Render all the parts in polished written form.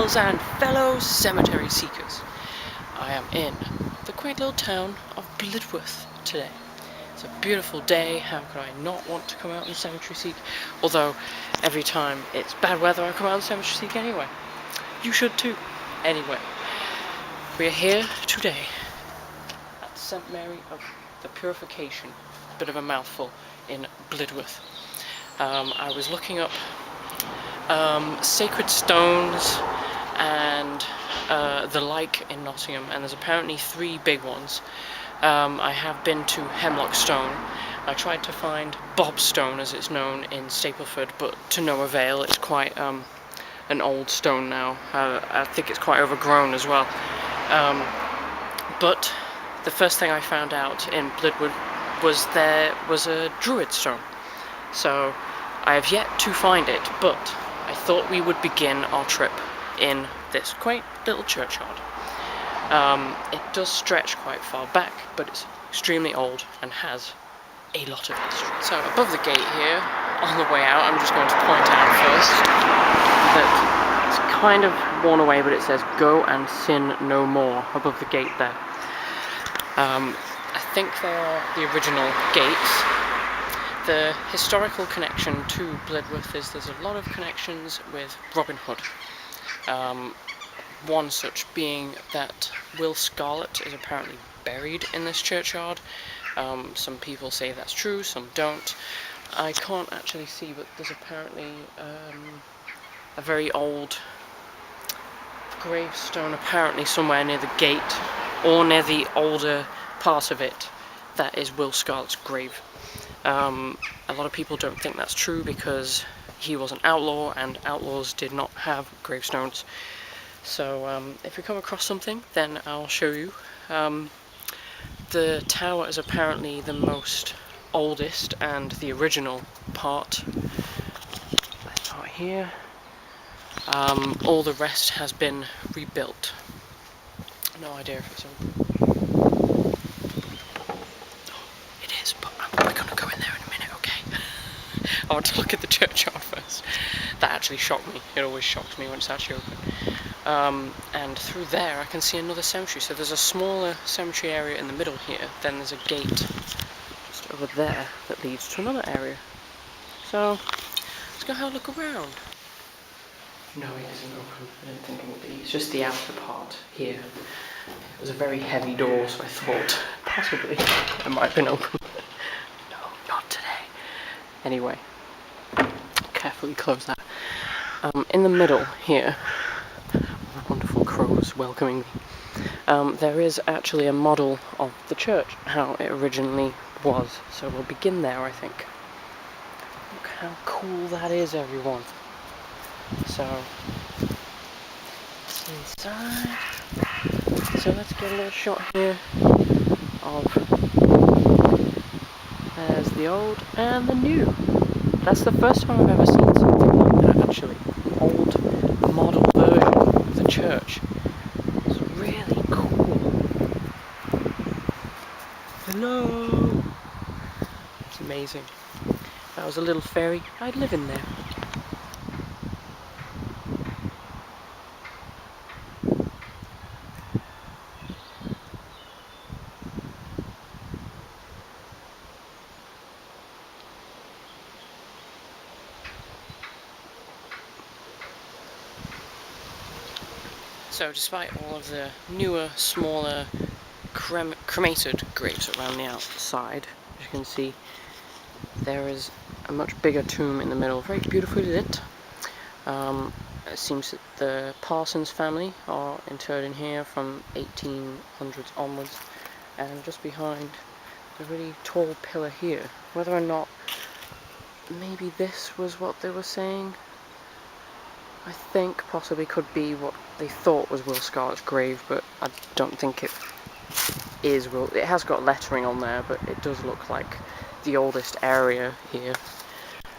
fellows and fellow cemetery seekers. I am in the quaint little town of Blidworth today. It's a beautiful day. How could I not want to come out and cemetery seek? Although every time it's bad weather I come out and cemetery seek anyway. You should too. Anyway, we are here today at St Mary of the Purification, bit of a mouthful, in Blidworth. I was looking up sacred stones and the like in Nottingham, and there's apparently 3 big ones. I have been to Hemlock Stone. I tried to find Bob Stone, as it's known, in Stapleford, but to no avail. It's quite an old stone now. I think it's quite overgrown as well. But the first thing I found out in Blidworth was there was a druid stone. So I have yet to find it, but I thought we would begin our trip in this quaint little churchyard. It does stretch quite far back, but it's extremely old and has a lot of history. So above the gate here, on the way out, I'm just going to point out first that it's kind of worn away, but it says "Go and sin no more" above the gate there. I think they are the original gates. The historical connection to Blidworth is there's a lot of connections with Robin Hood. One such being that Will Scarlet is apparently buried in this churchyard. Some people say that's true, some don't. I can't actually see, but there's apparently a very old gravestone apparently somewhere near the gate, or near the older part of it, that is Will Scarlet's grave. A lot of people don't think that's true because he was an outlaw and outlaws did not have gravestones. So if we come across something, then I'll show you. The tower is apparently the most oldest and the original part. That part here. All the rest has been rebuilt. No idea if it's open. It is, but we're gonna go in there in a minute, okay? I want to look at the churchyard first. That actually shocked me. It always shocks me when it's actually open. And through there I can see another cemetery. So there's a smaller cemetery area in the middle here, then there's a gate just over there that leads to another area. So let's go have a look around. No, it isn't open. I didn't think it would be. It's just the outer part here. It was a very heavy door, so I thought possibly it might have been open. No, not today. Anyway, carefully close that. In the middle here, wonderful crows welcoming me, there is actually a model of the church, how it originally was. So we'll begin there, I think. Look how cool that is, everyone. So, inside. So let's get a little shot here of, there's the old and the new. That's the first time I've ever seen something like that, actually. Old model version of the church. It's really cool. Hello! It's amazing. If that was a little fairy, I'd live in there. So despite all of the newer, smaller, cremated graves around the outside, as you can see, there is a much bigger tomb in the middle, very beautifully lit. It seems that the Parsons family are interred in here from 1800s onwards, and just behind the really tall pillar here. Whether or not maybe this was what they were saying, I think possibly could be what they thought was Will Scarlet's grave, but I don't think it is Will. It has got lettering on there, but it does look like the oldest area here.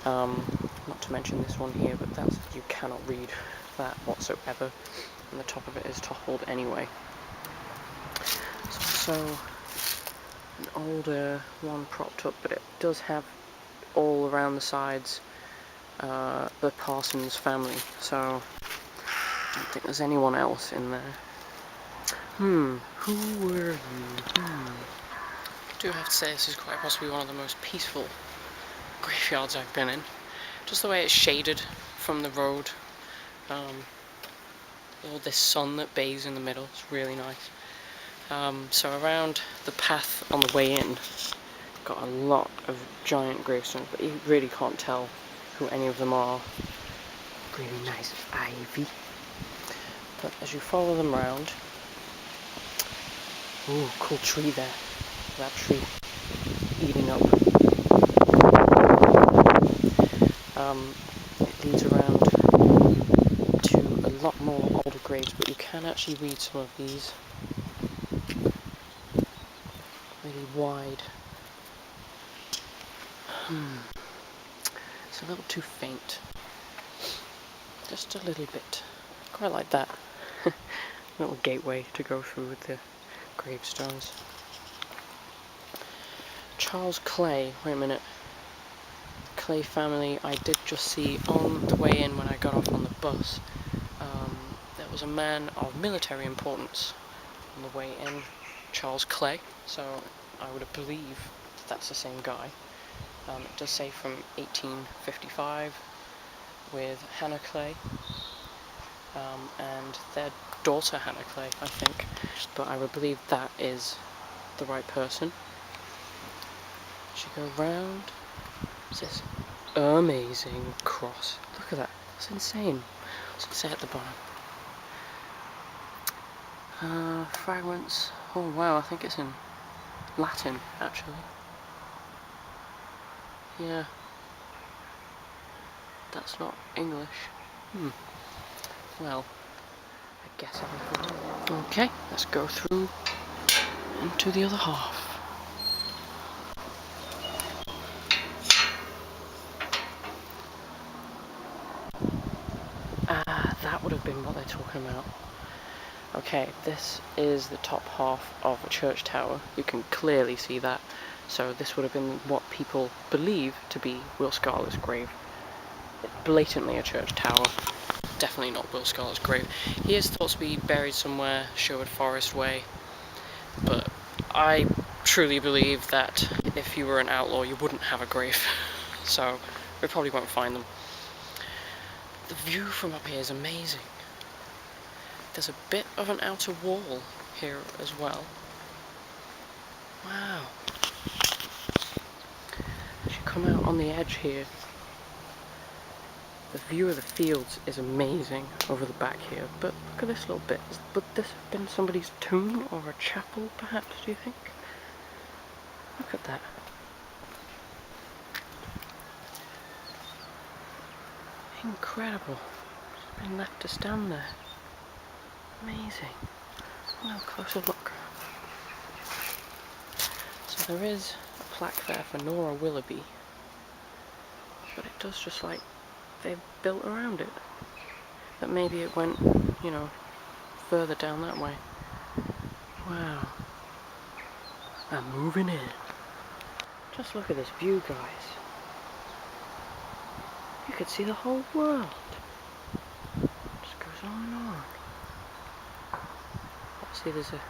Not to mention this one here, but that's, you cannot read that whatsoever, and the top of it is toppled anyway. There's also an older one propped up, but it does have all around the sides the Parsons family, so don't think there's anyone else in there. Who were you? I do have to say this is quite possibly one of the most peaceful graveyards I've been in. Just the way it's shaded from the road. All this sun that bathes in the middle, it's really nice. So around the path on the way in, got a lot of giant gravestones, but you really can't tell who any of them are. Really nice ivy. But as you follow them around, ooh, cool tree there. That tree eating up. It leads around to a lot more older graves, but you can actually read some of these. Really wide. It's a little too faint. Just a little bit. Quite like that. Little gateway to go through with the gravestones. Charles Clay, wait a minute. Clay family, I did just see on the way in when I got off on the bus. There was a man of military importance on the way in, Charles Clay, so I would believe that's the same guy. It does say from 1855 with Hannah Clay and their daughter Hannah Clay, I think, but I would believe that is the right person. Should go round. What's this? Amazing cross. Look at that. That's insane. What's it say at the bottom? Fragments. Oh wow, I think it's in Latin, actually. Yeah. That's not English. Well, I guess everything. Okay, let's go through into the other half. That would have been what they're talking about. Okay, this is the top half of a church tower. You can clearly see that. So this would have been what people believe to be Will Scarlet's grave. It's blatantly a church tower. Definitely not Will Scarlet's grave. He is thought to be buried somewhere, Sherwood Forest way. But I truly believe that if you were an outlaw, you wouldn't have a grave. So we probably won't find them. The view from up here is amazing. There's a bit of an outer wall here as well. Wow. As you come out on the edge here, the view of the fields is amazing over the back here. But look at this little bit. Would this have been somebody's tomb or a chapel, perhaps, do you think? Look at that. Incredible. It's been left to stand there. Amazing. Now, closer look. So there is a plaque there for Nora Willoughby, but it does just like they've built around it. That maybe it went, you know, further down that way. Wow. I'm moving in. Just look at this view, guys. You could see the whole world. It just goes on and on. Obviously there's a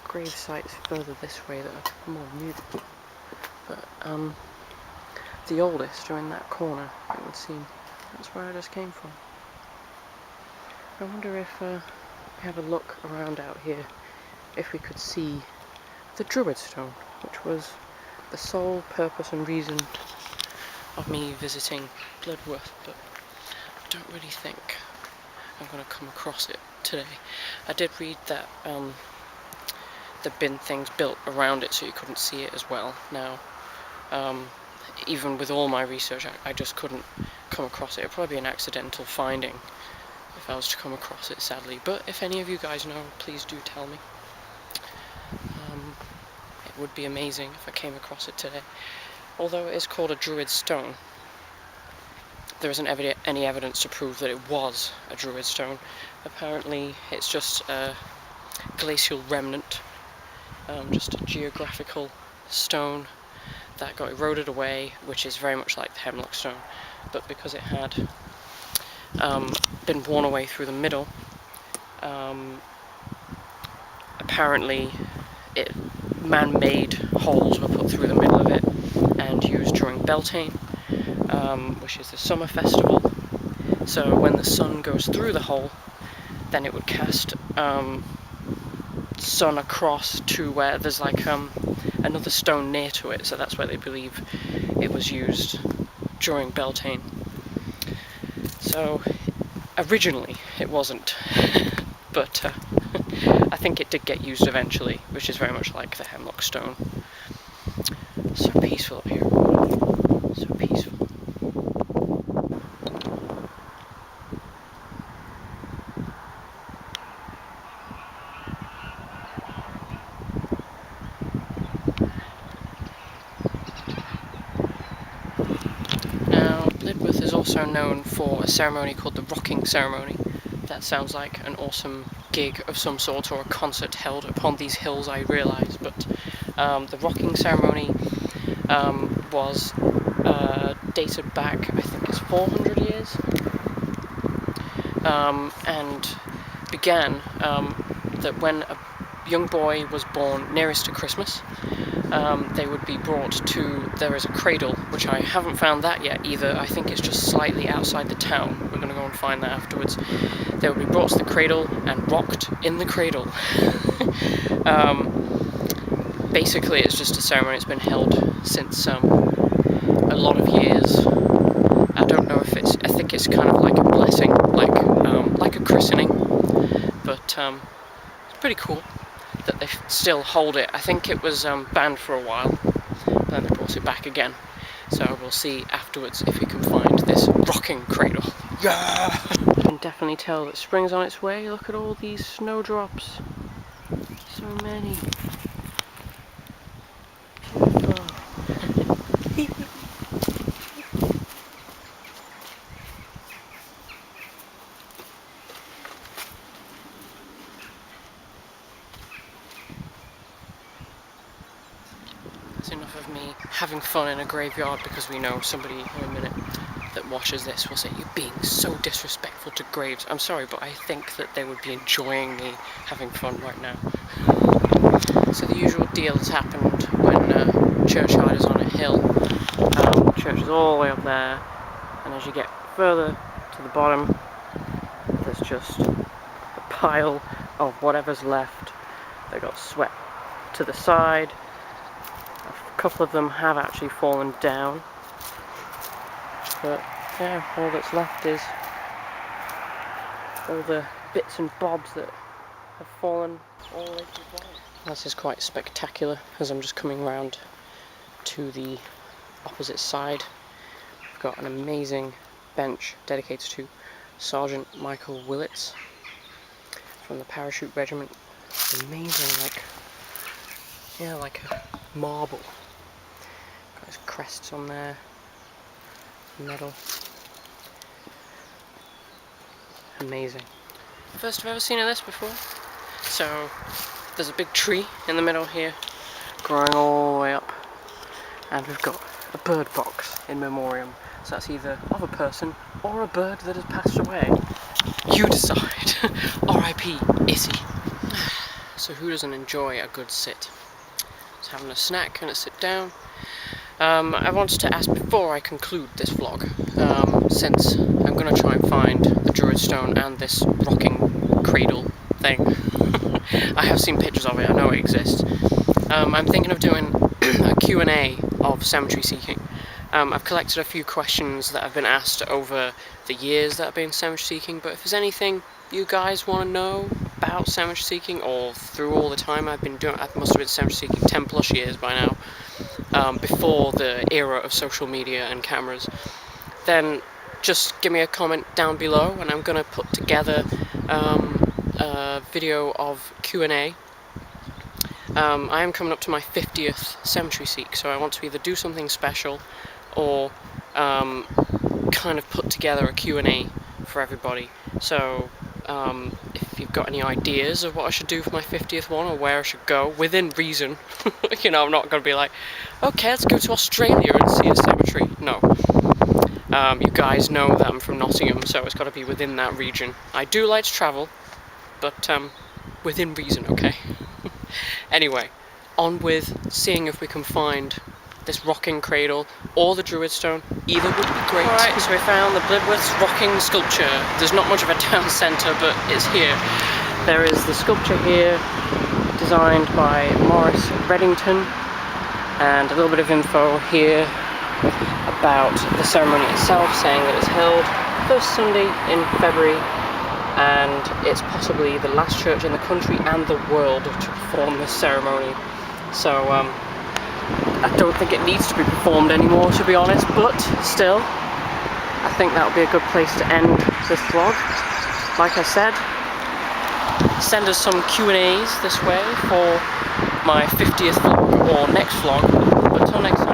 grave sites further this way that are more muted. But the oldest are in that corner, it would seem. That's where I just came from. I wonder if we have a look around out here, if we could see the druid stone, which was the sole purpose and reason of me visiting Blidworth, but I don't really think I'm going to come across it today. I did read that there'd been things built around it so you couldn't see it as well. Now, even with all my research, I just couldn't come across it. It'd probably be an accidental finding if I was to come across it, sadly. But if any of you guys know, please do tell me. It would be amazing if I came across it today. Although it is called a druid stone, there isn't any evidence to prove that it was a druid stone. Apparently it's just a glacial remnant, just a geographical stone that got eroded away, which is very much like the Hemlock stone, but because it had been worn away through the middle. Apparently man-made holes were put through the middle of it and used during Beltane, which is the summer festival. So when the sun goes through the hole, then it would cast sun across to where there's like another stone near to it, so that's where they believe it was used during Beltane. So originally it wasn't, but I think it did get used eventually, which is very much like the hemlock stone. So peaceful up here, so peaceful. Now, Blidworth is also known for a ceremony called the rocking ceremony. That sounds like an awesome gig of some sort, or a concert held upon these hills, I realise, but the rocking ceremony was dated back, I think it's 400 years, and began that when a young boy was born nearest to Christmas, they would be brought to, there is a cradle, which I haven't found that yet either. I think it's just slightly outside the town. We're going to go and find that afterwards. They would be brought to the cradle and rocked in the cradle. Basically, it's just a ceremony that's been held since a lot of years. I don't know if I think it's kind of like a blessing, like a christening, but it's pretty cool that they still hold it. I think it was banned for a while, but then they brought it back again. So we'll see afterwards if we can find this rocking cradle. Yeah! You can definitely tell that spring's on its way. Look at all these snowdrops. So many. That's enough of me having fun in a graveyard, because we know somebody in a minute that watches this will say, "You're being so disrespectful to graves." I'm sorry, but I think that they would be enjoying me having fun right now. So the usual deal has happened when churchyard is on a hill. The church is all the way up there, and as you get further to the bottom, there's just a pile of whatever's left that got swept to the side. A couple of them have actually fallen down, but yeah, all that's left is all the bits and bobs that have fallen all the way to the bottom. This is quite spectacular, as I'm just coming round to the opposite side. We've got an amazing bench dedicated to Sergeant Michael Willits from the Parachute Regiment. It's amazing, like a marble. Got his crests on there, medal. Amazing. First I've ever seen of this before. So there's a big tree in the middle here, growing all the way up, and we've got a bird box in memoriam. So that's either of a person or a bird that has passed away. You decide. R.I.P. Issy. So who doesn't enjoy a good sit? Just having a snack and a sit down. I wanted to ask before I conclude this vlog, since I'm going to try and find the druid stone and this rocking cradle thing. I have seen pictures of it, I know it exists. I'm thinking of doing a Q&A of cemetery seeking. I've collected a few questions that have been asked over the years that I've been cemetery seeking, but if there's anything you guys want to know about cemetery seeking, or through all the time I've been doing, I must have been cemetery seeking 10 plus years by now, before the era of social media and cameras, then just give me a comment down below, and I'm going to put together a video of Q&A. I am coming up to my 50th cemetery seek, so I want to either do something special or kind of put together a Q&A for everybody. So if you've got any ideas of what I should do for my 50th one, or where I should go, within reason, you know, I'm not going to be like, okay, let's go to Australia and see a cemetery. No. You guys know that I'm from Nottingham, so it's got to be within that region. I do like to travel, but within reason, okay? Anyway, on with seeing if we can find this rocking cradle or the druid stone. Either would be great. Alright, so we found the Blidworth's rocking sculpture. There's not much of a town centre, but it's here. There is the sculpture here, designed by Morris Reddington, and a little bit of info here about the ceremony itself, saying that it's held first Sunday in February, and it's possibly the last church in the country and the world to perform this ceremony. So I don't think it needs to be performed anymore, to be honest, but still, I think that would be a good place to end this vlog. Like I said, send us some Q&As this way for my 50th vlog or next vlog. But until next time.